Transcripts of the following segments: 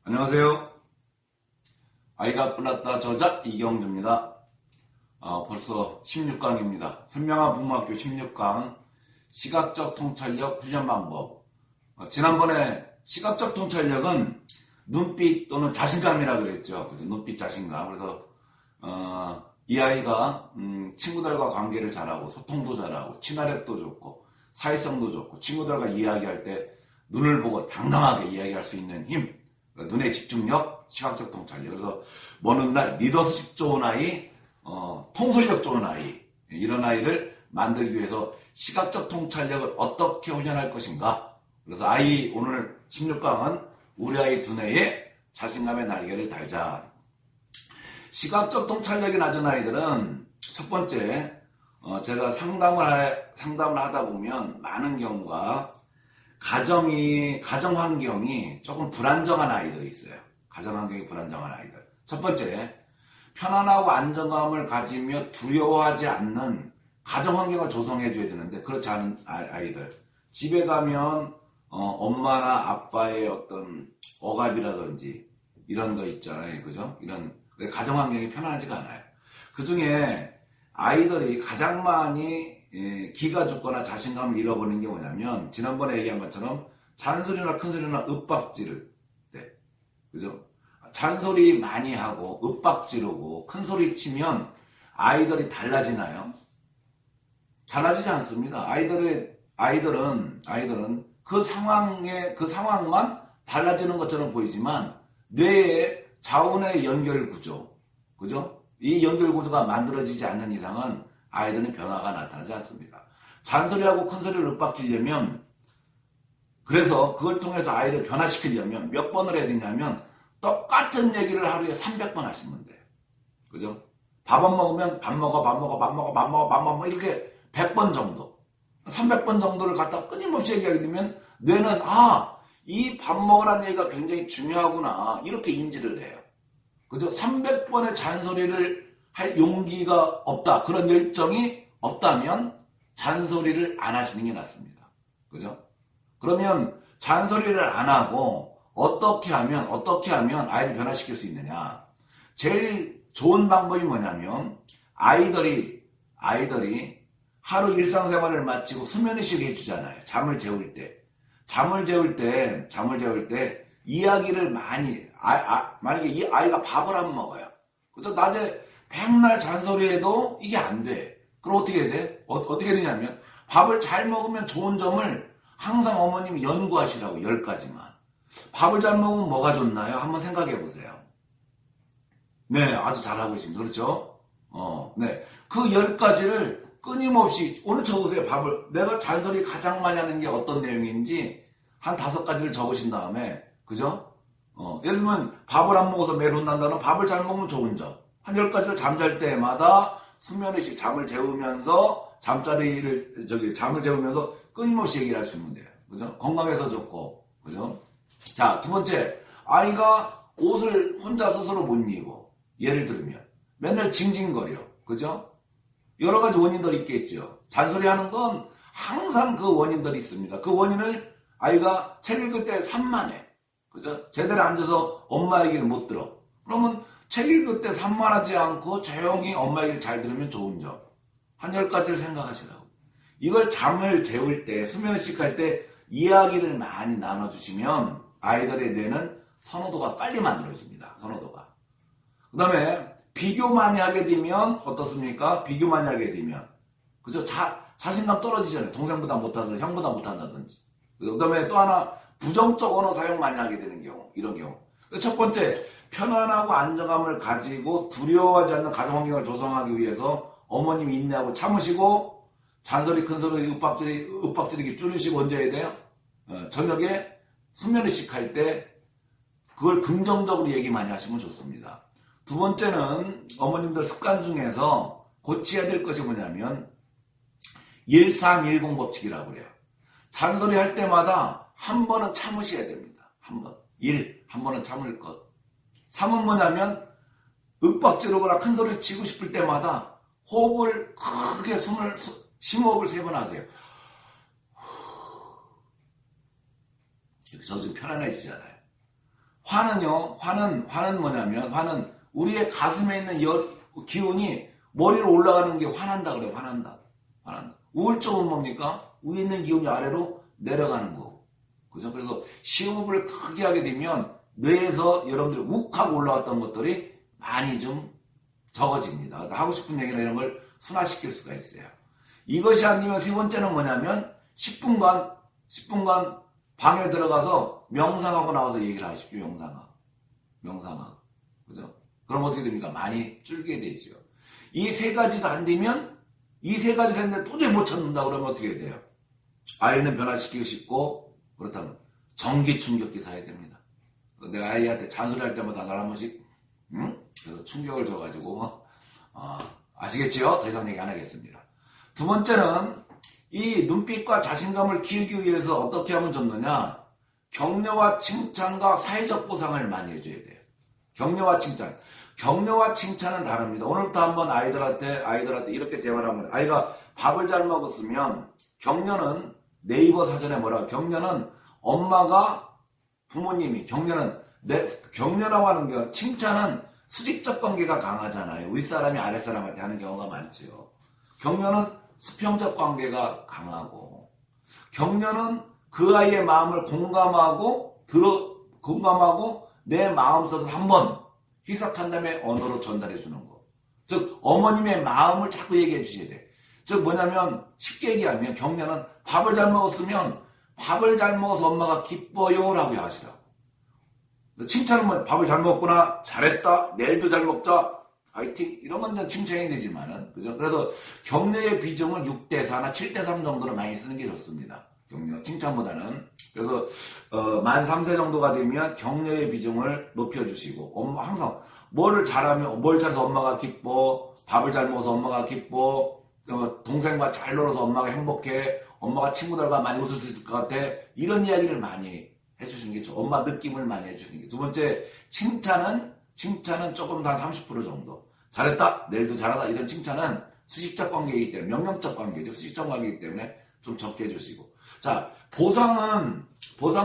안녕하세요. 아이가 뿔났다 저자 이경주입니다. 벌써 16강입니다. 현명한 부모학교 16강 시각적 통찰력 훈련 방법. 지난번에 시각적 통찰력은 눈빛 또는 자신감이라고 그랬죠. 눈빛 자신감. 그래서 이 아이가 친구들과 관계를 잘하고 소통도 잘하고 친화력도 좋고 사회성도 좋고 친구들과 이야기할 때 눈을 보고 당당하게 이야기할 수 있는 힘, 눈의 집중력, 시각적 통찰력. 그래서 먼 훗날 리더십 좋은 아이, 통솔력 좋은 아이, 이런 아이를 만들기 위해서 시각적 통찰력을 어떻게 훈련할 것인가. 그래서 아이 오늘 16강은 우리 아이 두뇌에 자신감의 날개를 달자. 시각적 통찰력이 낮은 아이들은 첫 번째, 제가 상담을 하다 보면 많은 경우가 가정 환경이 조금 불안정한 아이들이 있어요. 가정 환경이 불안정한 아이들. 첫 번째, 편안하고 안정감을 가지며 두려워하지 않는 가정 환경을 조성해 줘야 되는데 그렇지 않은 아이들. 집에 가면 엄마나 아빠의 어떤 억압이라든지 이런 거 있잖아요. 그죠? 이런 가정 환경이 편안하지가 않아요. 그 중에 아이들이 가장 많이 기가 죽거나 자신감을 잃어버리는 게 뭐냐면 지난번에 얘기한 것처럼 잔소리나 큰소리나 윽박지를 때, 그죠? 잔소리 많이 하고 윽박지르고 큰소리 치면 아이들이 달라지나요? 달라지지 않습니다. 아이들은 그 상황만 달라지는 것처럼 보이지만 뇌의 자원의 연결 구조, 그죠? 이 연결 구조가 만들어지지 않는 이상은 아이들은 변화가 나타나지 않습니다. 잔소리하고 큰소리를 윽박지려면, 그래서 그걸 통해서 아이를 변화시키려면 몇 번을 해야 되냐면 똑같은 얘기를 하루에 300번 하시면 돼요. 그죠? 밥 안 먹으면 밥 먹어 이렇게 100번 정도, 300번 정도를 갖다 끊임없이 얘기하게 되면 뇌는 이 밥 먹으라는 얘기가 굉장히 중요하구나 이렇게 인지를 해요. 그죠? 300번의 잔소리를 할 용기가 없다. 그런 열정이 없다면 잔소리를 안 하시는 게 낫습니다. 그죠? 그러면 잔소리를 안 하고 어떻게 하면 아이를 변화시킬 수 있느냐? 제일 좋은 방법이 뭐냐면 아이들이 하루 일상생활을 마치고 수면의식 해주잖아요. 잠을 재울 때 이야기를 많이 만약에 이 아이가 밥을 안 먹어요. 그래서 낮에 백날 잔소리해도 이게 안 돼. 그럼 어떻게 해야 돼? 어떻게 되냐면 밥을 잘 먹으면 좋은 점을 항상 어머님이 연구하시라고 10가지만. 밥을 잘 먹으면 뭐가 좋나요? 한번 생각해 보세요. 네, 아주 잘하고 있습니다. 그렇죠? 네. 그 10가지를 끊임없이 오늘 적으세요. 내가 잔소리 가장 많이 하는 게 어떤 내용인지 한 5가지를 적으신 다음에, 그죠? 예를 들면 밥을 안 먹어서 매일 혼난다는 밥을 잘 먹으면 좋은 점. 한 10가지를 잠잘 때마다 수면의식 잠을 재우면서 잠을 재우면서 끊임없이 얘기를 할 수 있는 돼요. 그죠? 건강해서 좋고, 그죠? 자, 두 번째, 아이가 옷을 혼자 스스로 못 입고, 예를 들면, 맨날 징징거려. 그죠? 여러 가지 원인들이 있겠죠. 잔소리 하는 건 항상 그 원인들이 있습니다. 그 원인을 아이가 책 읽을 때 산만해. 그죠? 제대로 앉아서 엄마 얘기를 못 들어. 그러면 책 읽을 때 산만하지 않고 조용히 엄마 얘기를 잘 들으면 좋은 점. 한 10가지를 생각하시라고. 이걸 잠을 재울 때, 수면의식 할 때 이야기를 많이 나눠주시면 아이들의 뇌는 선호도가 빨리 만들어집니다. 선호도가. 그 다음에 비교 많이 하게 되면 어떻습니까? 비교 많이 하게 되면. 그죠? 자신감 떨어지잖아요. 동생보다 못하든 형보다 못한다든지. 그 다음에 또 하나, 부정적 언어 사용 많이 하게 되는 경우, 이런 경우. 첫 번째, 편안하고 안정감을 가지고 두려워하지 않는 가정 환경을 조성하기 위해서 어머님이 인내하고 참으시고 잔소리 큰소리 윽박지르기 줄이시고 언제 해야 돼요? 저녁에 수면의식 할 때 그걸 긍정적으로 얘기 많이 하시면 좋습니다. 두 번째는 어머님들 습관 중에서 고쳐야 될 것이 뭐냐면 1310 법칙이라고 그래요. 잔소리 할 때마다 한 번은 참으셔야 됩니다. 한 번은 참을 것. 3은 뭐냐면 윽박지르거나 큰소리 치고 싶을 때마다 호흡을 크게 심호흡을 3번 하세요. 저 지금 편안해지잖아요. 화는 뭐냐면, 화는 우리의 가슴에 있는 기운이 머리로 올라가는 게 화난다 그래요. 화난다. 우울증은 뭡니까? 위에 있는 기운이 아래로 내려가는 거. 그죠? 그래서 심호흡을 크게 하게 되면 뇌에서 여러분들이 욱하고 올라왔던 것들이 많이 좀 적어집니다. 하고 싶은 얘기나 이런 걸 순화시킬 수가 있어요. 이것이 아니면 세 번째는 뭐냐면 10분간 방에 들어가서 명상하고 나와서 얘기를 하십시오. 명상하고. 그죠? 그럼 어떻게 됩니까? 많이 줄게 되죠. 이 세 가지도 안 되면 이 세 가지를 했는데 도저히 못 찾는다 그러면 어떻게 돼요? 아이는 변화시키고 싶고 그렇다면 전기 충격기 사야 됩니다. 내가 아이한테 잔소리할 때마다 날 한 번씩 그래서 충격을 줘가지고 아시겠지요? 더 이상 얘기 안 하겠습니다. 두 번째는 이 눈빛과 자신감을 키우기 위해서 어떻게 하면 좋느냐? 격려와 칭찬과 사회적 보상을 많이 해줘야 돼요. 격려와 칭찬은 다릅니다. 오늘부터 한번 아이들한테 이렇게 대화를 하면 아이가 밥을 잘 먹었으면 격려는 네이버 사전에 뭐라고 격려는 엄마가 부모님이 격려라고 하는 게 칭찬은 수직적 관계가 강하잖아요. 윗사람이 아랫사람한테 하는 경우가 많죠. 격려는 수평적 관계가 강하고 격려는 그 아이의 마음을 공감하고 내 마음속에서 한번 희석한 다음에 언어로 전달해 주는 거. 즉 어머님의 마음을 자꾸 얘기해 주셔야 돼. 즉 뭐냐면 쉽게 얘기하면 격려는 밥을 잘 먹었으면 밥을 잘 먹어서 엄마가 기뻐요 라고 하시라고. 칭찬은 뭐 밥을 잘 먹었구나, 잘했다, 내일도 잘 먹자, 파이팅 이런 건 칭찬이 되지만은 그죠? 그래서 격려의 비중은 6대4나 7대3 정도로 많이 쓰는 게 좋습니다. 격려 칭찬보다는. 그래서 만 3세 정도가 되면 격려의 비중을 높여주시고 엄마 항상 뭘 잘해서 엄마가 기뻐, 밥을 잘 먹어서 엄마가 기뻐, 동생과 잘 놀아서 엄마가 행복해, 엄마가 친구들과 많이 웃을 수 있을 것 같아, 이런 이야기를 많이 해주시는 게 좋죠. 엄마 느낌을 많이 해주시는 게. 두 번째 칭찬은 조금 더 30% 정도. 잘했다, 내일도 잘하다, 이런 칭찬은 수직적 관계이기 때문에, 명령적 관계죠. 수직적 관계이기 때문에 좀 적게 해주시고. 자, 보상은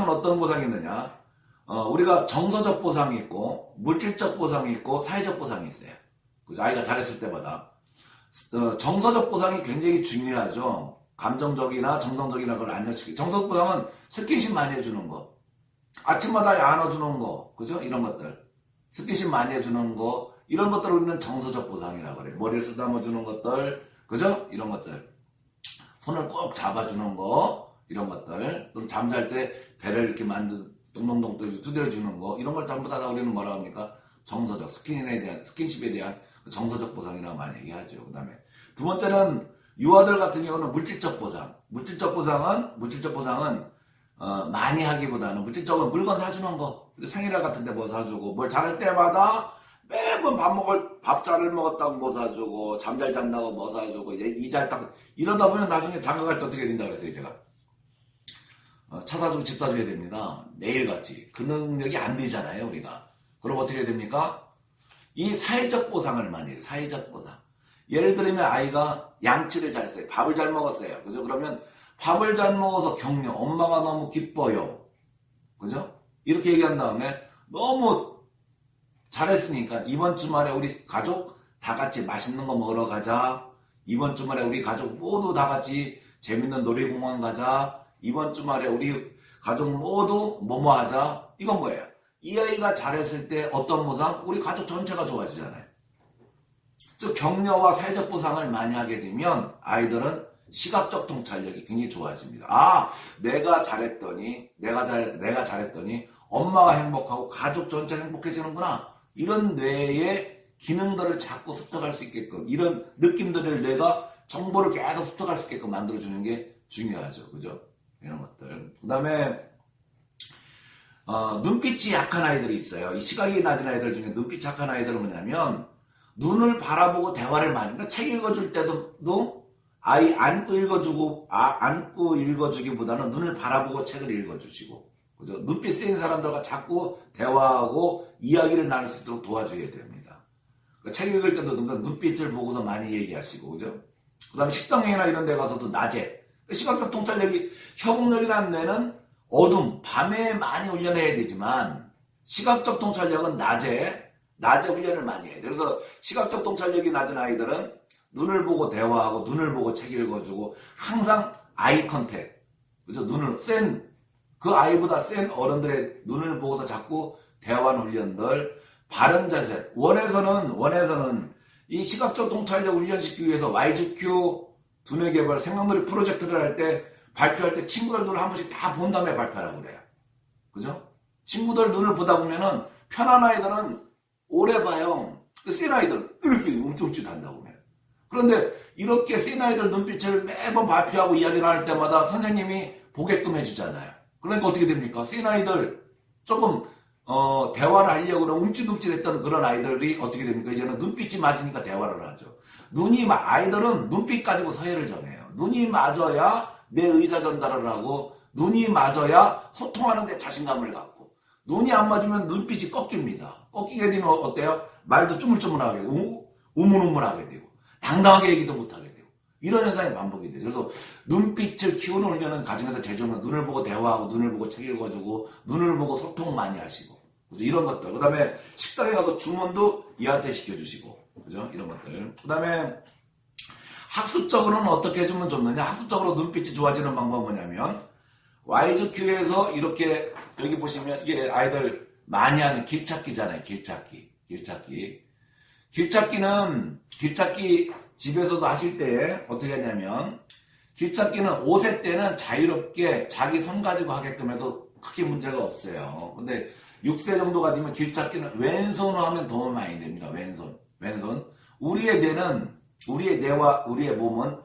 어떤 보상이 있느냐? 우리가 정서적 보상이 있고, 물질적 보상이 있고, 사회적 보상이 있어요. 그죠? 아이가 잘했을 때마다. 정서적 보상이 굉장히 중요하죠. 감정적이나 정성적이나 그걸 안정시키고. 정서적 보상은 스킨십 많이 해주는 거. 아침마다 안아주는 거. 그죠? 이런 것들. 스킨십 많이 해주는 거. 이런 것들을 우리는 정서적 보상이라고 그래요. 머리를 쓰다듬어주는 것들. 그죠? 이런 것들. 손을 꼭 잡아주는 거. 이런 것들. 또 잠잘 때 배를 이렇게 동동동 두드려주는 거. 이런 걸 전부 다 우리는 뭐라고 합니까? 정서적, 스킨십에 대한 정서적 보상이라고 많이 얘기하죠. 그 다음에 두 번째는 유아들 같은 경우는 물질적 보상. 물질적 보상은 많이 하기보다는 물질적으로 물건 사주는 거. 생일날 같은 데 뭐 사주고, 뭘 잘할 때마다 매번 밥 잘 먹었다고 뭐 사주고, 잠 잘 잔다고 뭐 사주고, 이잘 딱, 이러다 보면 나중에 장가갈 때 어떻게 된다 그랬어요, 제가. 차 사주고 집 사줘야 됩니다. 매일같이. 그 능력이 안 되잖아요, 우리가. 그럼 어떻게 해야 됩니까? 이 사회적 보상을 많이 해요, 사회적 보상. 예를 들면 아이가 양치를 잘했어요. 밥을 잘 먹었어요. 그죠? 그러면 밥을 잘 먹어서 격려. 엄마가 너무 기뻐요. 그죠? 이렇게 얘기한 다음에 너무 잘했으니까 이번 주말에 우리 가족 다 같이 맛있는 거 먹으러 가자. 이번 주말에 우리 가족 모두 다 같이 재밌는 놀이공원 가자. 이번 주말에 우리 가족 모두 뭐뭐 하자. 이건 뭐예요? 이 아이가 잘했을 때 어떤 보상? 우리 가족 전체가 좋아지잖아요. 즉 격려와 사회적 보상을 많이 하게 되면 아이들은 시각적 통찰력이 굉장히 좋아집니다. 아, 내가 잘했더니 엄마가 행복하고 가족 전체가 행복해지는구나. 이런 뇌의 기능들을 자꾸 습득할 수 있게끔, 이런 느낌들을 내가 정보를 계속 습득할 수 있게끔 만들어주는 게 중요하죠. 그죠? 이런 것들. 그 다음에 눈빛이 약한 아이들이 있어요. 이 시각이 낮은 아이들 중에 눈빛이 약한 아이들은 뭐냐면 눈을 바라보고 대화를 많이, 그러니까 책 읽어줄 때도 아이 안고 읽어주기보다는 눈을 바라보고 책을 읽어주시고, 그죠? 눈빛 쓰인 사람들과 자꾸 대화하고 이야기를 나눌 수 있도록 도와줘야 됩니다. 그러니까 책 읽을 때도 눈빛을 보고서 많이 얘기하시고, 그죠? 그 다음에 식당이나 이런 데 가서도 낮에, 시각적 통찰력이, 협응력이라는 뇌는 밤에 많이 훈련해야 되지만, 시각적 통찰력은 낮에 훈련을 많이 해요. 그래서 시각적 통찰력이 낮은 아이들은 눈을 보고 대화하고 눈을 보고 책 읽어주고 항상 아이 컨택, 그죠? 그 아이보다 센 어른들의 눈을 보고서 자꾸 대화하는 훈련들, 바른 자세. 원에서는 이 시각적 통찰력 훈련시키기 위해서 YGQ 두뇌 개발 생각놀이 프로젝트를 할 때 발표할 때 친구들 눈을 한 번씩 다 본 다음에 발표하라고 그래요. 그죠? 친구들 눈을 보다 보면은 편한 아이들은 오래 봐요. 센 아이들은 이렇게 움찔움찔 한다고 해요. 그런데 이렇게 센 아이들 눈빛을 매번 발표하고 이야기를 할 때마다 선생님이 보게끔 해주잖아요. 그러니까 어떻게 됩니까? 센 아이들 조금 대화를 하려고 움찔움찔했던 그런 아이들이 어떻게 됩니까? 이제는 눈빛이 맞으니까 대화를 하죠. 아이들은 눈빛 가지고 서열을 정해요. 눈이 맞아야 내 의사 전달을 하고, 눈이 맞아야 소통하는 데 자신감을 갖고, 눈이 안 맞으면 눈빛이 꺾입니다. 꺾이게 되면 어때요? 말도 쭈물쭈물하게 되고, 우물우물하게 되고, 당당하게 얘기도 못하게 되고, 이런 현상이 반복이 돼요. 그래서 눈빛을 키우는 훈련은 가정에서 제일 좋은 건 눈을 보고 대화하고, 눈을 보고 책 읽어주고, 눈을 보고 소통 많이 하시고, 그죠? 이런 것들. 그 다음에 식당에 가서 주문도 이한테 시켜주시고, 그죠? 이런 것들. 그 다음에 학습적으로는 어떻게 해주면 좋느냐? 학습적으로 눈빛이 좋아지는 방법은 뭐냐면, YGQ에서 이렇게, 여기 보시면 이게 아이들 많이 하는 길찾기잖아요. 길찾기 집에서도 하실 때 어떻게 하냐면, 길찾기는 5세 때는 자유롭게 자기 손 가지고 하게끔 해도 크게 문제가 없어요. 근데 6세 정도가 되면 길찾기는 왼손으로 하면 도움이 많이 됩니다. 왼손. 우리의 뇌와 우리의 몸은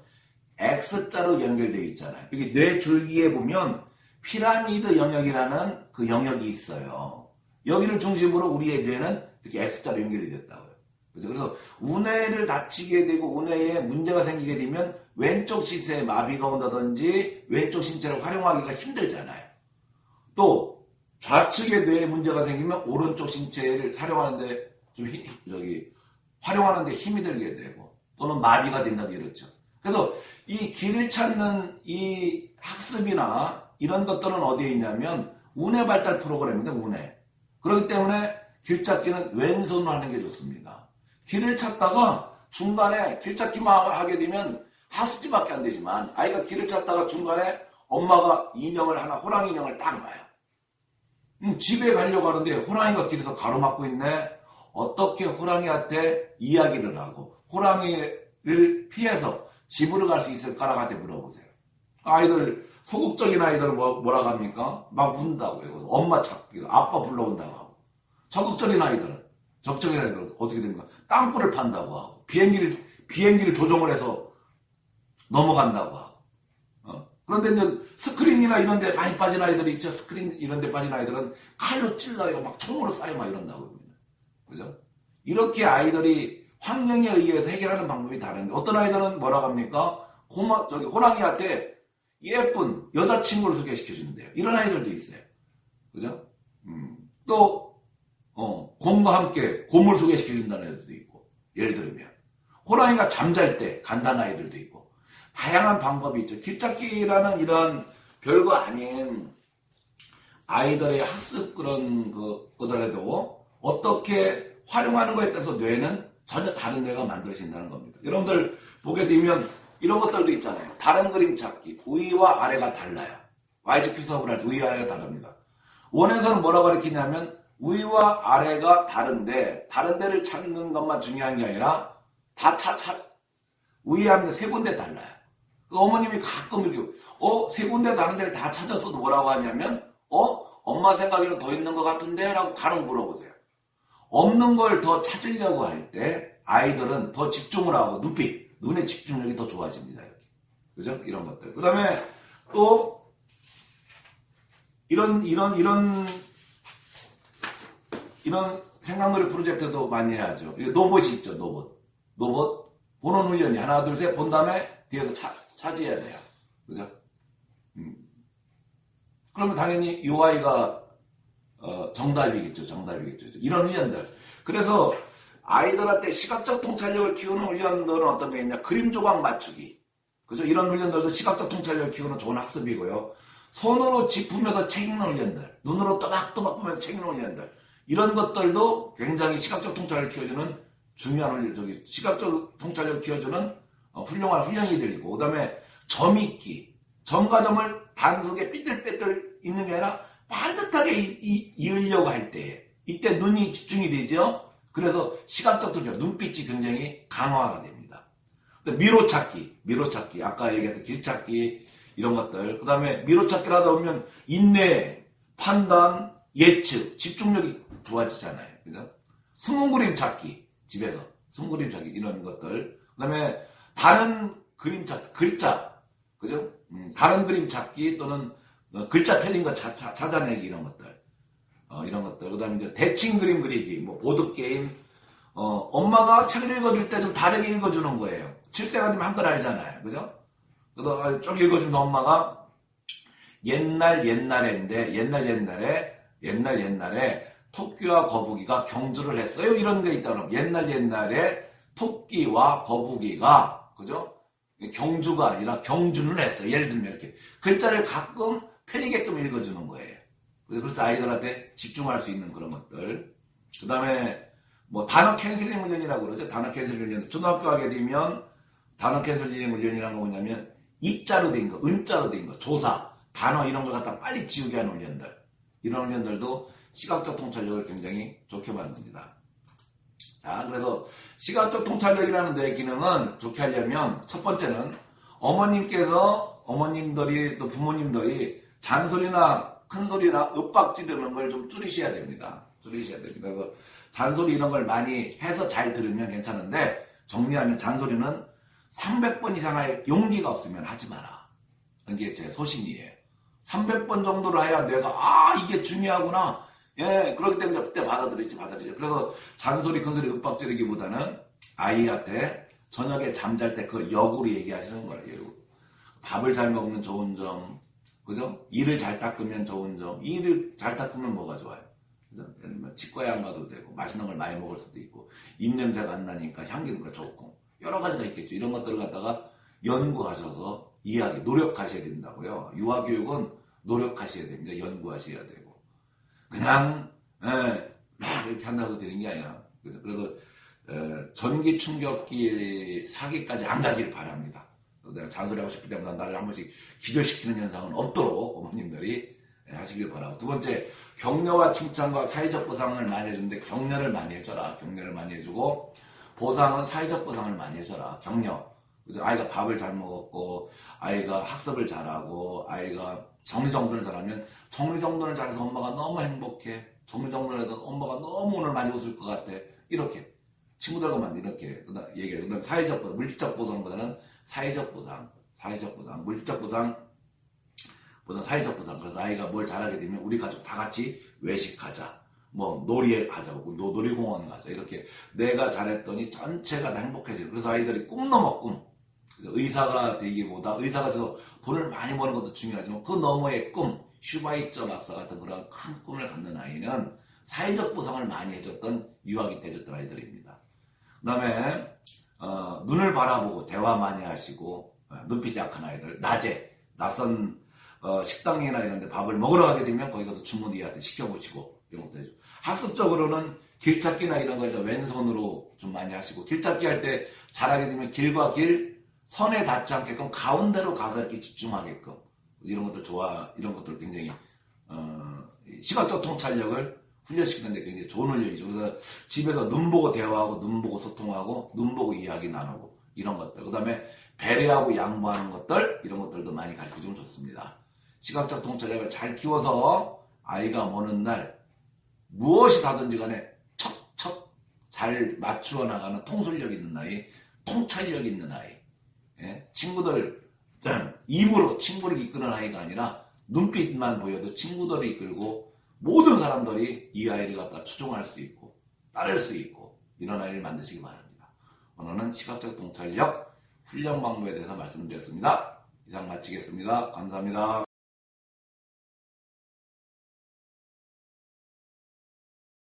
X자로 연결되어 있잖아요. 여기 뇌 줄기에 보면 피라미드 영역이라는 그 영역이 있어요. 여기를 중심으로 우리의 뇌는 이렇게 X자로 연결이 됐다고요. 그래서 우뇌를 다치게 되고 우뇌에 문제가 생기게 되면 왼쪽 시체에 마비가 온다든지 왼쪽 신체를 활용하기가 힘들잖아요. 또 좌측의 뇌에 문제가 생기면 오른쪽 신체를 활용하는데 활용하는데 힘이 들게 되고 또는 마비가 된다든지 이렇죠. 그래서 이 길을 찾는 이 학습이나 이런 것들은 어디에 있냐면 우뇌 발달 프로그램인데 우뇌. 그렇기 때문에 길찾기는 왼손으로 하는 게 좋습니다. 길을 찾다가 중간에 길찾기만 하게 되면 하수지밖에 안 되지만 아이가 길을 찾다가 중간에 엄마가 호랑이 인형을 딱 봐요. 집에 가려고 하는데 호랑이가 길에서 가로막고 있네. 어떻게 호랑이한테 이야기를 하고 호랑이를 피해서 집으로 갈 수 있을까라고 한테 물어보세요. 아이들 소극적인 아이들은 뭐라고 합니까? 막 운다고요. 엄마 찾기도 아빠 불러온다고 하고. 적극적인 아이들은 어떻게 됩니까? 땅굴을 판다고 하고 비행기를 조종을 해서 넘어간다고 하고. 그런데 이제 스크린이나 이런 데 많이 빠진 아이들이 있죠. 스크린 이런 데 빠진 아이들은 칼로 찔러요. 막 총으로 쏴요. 막 이런다고. 그죠? 이렇게 아이들이 환경에 의해서 해결하는 방법이 다른데 어떤 아이들은 뭐라고 합니까? 호랑이한테 예쁜 여자친구를 소개시켜준대요. 이런 아이들도 있어요. 그죠? 또 곰과 함께 곰을 소개시켜준다는 애들도 있고 예를 들면 호랑이가 잠잘 때 간다는 아이들도 있고 다양한 방법이 있죠. 길찾기라는 이런 별거 아닌 아이들의 학습 그런 거더라도 어떻게 활용하는 거에 따라서 뇌는 전혀 다른 뇌가 만들어진다는 겁니다. 여러분들 보게 되면 이런 것들도 있잖아요. 다른 그림 찾기. 위와 아래가 달라요. YGQ 수업을 할 때 위와 아래가 다릅니다. 원에서는 뭐라고 가르치냐면 위와 아래가 다른데 다른 데를 찾는 것만 중요한 게 아니라 다 위에 하면 세 군데 달라요. 어머님이 가끔 이렇게 세 군데 다른 데를 다 찾았어도 뭐라고 하냐면 엄마 생각에는 더 있는 것 같은데? 라고 간혹 물어보세요. 없는 걸 더 찾으려고 할 때 아이들은 더 집중을 하고 눈의 집중력이 더 좋아집니다. 이렇게. 그죠? 이런 것들. 그 다음에 또 이런 생각놀이 프로젝트도 많이 해야죠. 로봇이 있죠. 로봇 보는 훈련이 하나 둘 셋 본 다음에 뒤에서 차지해야 돼요. 그죠? 그러면 당연히 이 아이가 정답이겠죠. 이런 훈련들. 그래서 아이들한테 시각적 통찰력을 키우는 훈련들은 어떤 게 있냐? 그림 조각 맞추기. 그죠? 이런 훈련들도 시각적 통찰력을 키우는 좋은 학습이고요. 손으로 짚으면서 책 읽는 훈련들. 눈으로 또박또박 보면서 책 읽는 훈련들. 이런 것들도 굉장히 시각적 통찰력을 키워주는 중요한 시각적 통찰력을 키워주는 훌륭한 훈련이들이고, 그 다음에 점 있기, 점과 점을 반석에 삐뚤빼뚤 있는 게 아니라 반듯하게 이으려고 할 때, 이때 눈이 집중이 되죠. 그래서 시각적 통찰, 눈빛이 굉장히 강화가 됩니다. 미로찾기, 아까 얘기했던 길찾기, 이런 것들. 그 다음에 미로찾기를 하다 보면 인내, 판단, 예측, 집중력이 좋아지잖아요. 그죠? 숨은 그림 찾기, 집에서. 숨은 그림 찾기, 이런 것들. 그 다음에 다른 그림 찾기, 글자. 그죠? 다른 그림 찾기 또는 글자 틀린 거 찾아내기, 이런 것들. 이런 것들. 그 다음에 이제 대칭 그림 그리기, 뭐, 보드게임. 엄마가 책을 읽어줄 때 좀 다르게 읽어주는 거예요. 7세가 되면 한글 알잖아요. 그죠? 그래서 쭉 읽어주면 엄마가 옛날에 토끼와 거북이가 경주를 했어요. 이런 게 있다면 옛날에 토끼와 거북이가, 그죠? 경주가 아니라 경주는 했어요. 예를 들면 이렇게 글자를 가끔 틀리게끔 읽어주는 거예요. 그래서 아이들한테 집중할 수 있는 그런 것들. 그 다음에 뭐 단어 캔슬링 훈련이라고 그러죠. 단어 캔슬링 훈련. 초등학교 가게 되면 단어 캔슬링 훈련이라는 거 뭐냐면 이자로 된 거, 은자로 된 거, 조사, 단어 이런 걸 갖다 빨리 지우게 하는 훈련들. 이런 훈련들도 시각적 통찰력을 굉장히 좋게 만듭니다. 자, 그래서 시각적 통찰력이라는 뇌 기능은 좋게 하려면 첫 번째는 어머님들이 또 부모님들이 잔소리나 큰 소리나 윽박 지르는 걸 좀 줄이셔야 됩니다. 그래서 잔소리 이런 걸 많이 해서 잘 들으면 괜찮은데, 정리하면 잔소리는 300번 이상 할 용기가 없으면 하지 마라. 이게 제 소신이에요. 300번 정도를 해야 내가 이게 중요하구나. 예, 그렇기 때문에 그때 받아들이죠. 그래서 잔소리, 큰소리, 윽박지르기보다는 아이한테 저녁에 잠잘 때 그 역으로 얘기하시는 거예요. 밥을 잘 먹으면 좋은 점, 그죠? 이를 잘 닦으면 좋은 점. 이를 잘 닦으면 뭐가 좋아요? 그죠? 예를 들면 치과에 안 가도 되고, 맛있는 걸 많이 먹을 수도 있고, 입냄새가 안 나니까 향기가 좋고, 여러 가지가 있겠죠. 이런 것들을 갖다가 연구하셔서 노력하셔야 된다고요. 유아교육은 노력하셔야 됩니다. 연구하셔야 되고. 그냥, 막 이렇게 한다고 되는 게 아니라. 그래서, 전기 충격기 사기까지 안 가기를 바랍니다. 내가 잔소리하고 싶을 때마다 나를 한 번씩 기절시키는 현상은 없도록 어머님들이 하시길 바라고. 두 번째, 격려와 칭찬과 사회적 보상을 많이 해주는데 격려를 많이 해줘라. 격려를 많이 해주고, 보상은 사회적 보상을 많이 해줘라. 격려. 아이가 밥을 잘 먹었고, 아이가 학습을 잘하고, 아이가 정리정돈을 잘하면 정리정돈을 잘해서 엄마가 너무 행복해. 정리정돈을 해서 엄마가 너무 오늘 많이 웃을 것 같아. 이렇게. 친구들과만 이렇게 얘기해요. 그다음에 사회적 보상, 물질적 보상보다는 사회적 보상, 물질적 보상, 보다 사회적 보상. 그래서 아이가 뭘 잘하게 되면 우리 가족 다 같이 외식하자. 뭐 놀이에 가자고, 놀이공원 가자. 이렇게 내가 잘했더니 전체가 다 행복해져요. 그래서 아이들이 꿈 넘어 꿈. 그래서 의사가 되기보다 의사가 돼서 돈을 많이 버는 것도 중요하지만 그 너머의 꿈, 슈바이처 박사 같은 그런 큰 꿈을 갖는 아이는 사회적 보상을 많이 해줬던 유아기 때 해줬던 아이들입니다. 그 다음에 눈을 바라보고 대화 많이 하시고 눈빛이 약한 아이들, 낮에 낯선 식당이나 이런 데 밥을 먹으러 가게 되면 거기 가서 주머니한테 시켜보시고 이런 것도 해주고, 학습적으로는 길찾기나 이런 거 왼손으로 좀 많이 하시고, 길찾기 할 때 잘하게 되면 길과 길 선에 닿지 않게끔 가운데로 가서 이렇게 집중하게끔 이런 것들 굉장히 시각적 통찰력을 훈련시키는데 굉장히 좋은 훈련이죠. 그래서 집에서 눈 보고 대화하고, 눈 보고 소통하고, 눈 보고 이야기 나누고, 이런 것들. 그 다음에 배려하고 양보하는 것들, 이런 것들도 많이 가르쳐주면 좋습니다. 시각적 통찰력을 잘 키워서 아이가 오는 날 무엇이 다든지 간에 척척 잘 맞추어 나가는 통솔력 있는 아이, 통찰력 있는 아이. 예? 입으로 친구를 이끄는 아이가 아니라 눈빛만 보여도 친구들을 이끌고 모든 사람들이 이 아이를 갖다 추종할 수 있고 따를 수 있고 이런 아이를 만드시기 바랍니다. 오늘은 시각적 통찰력 훈련 방법에 대해서 말씀드렸습니다. 이상 마치겠습니다. 감사합니다.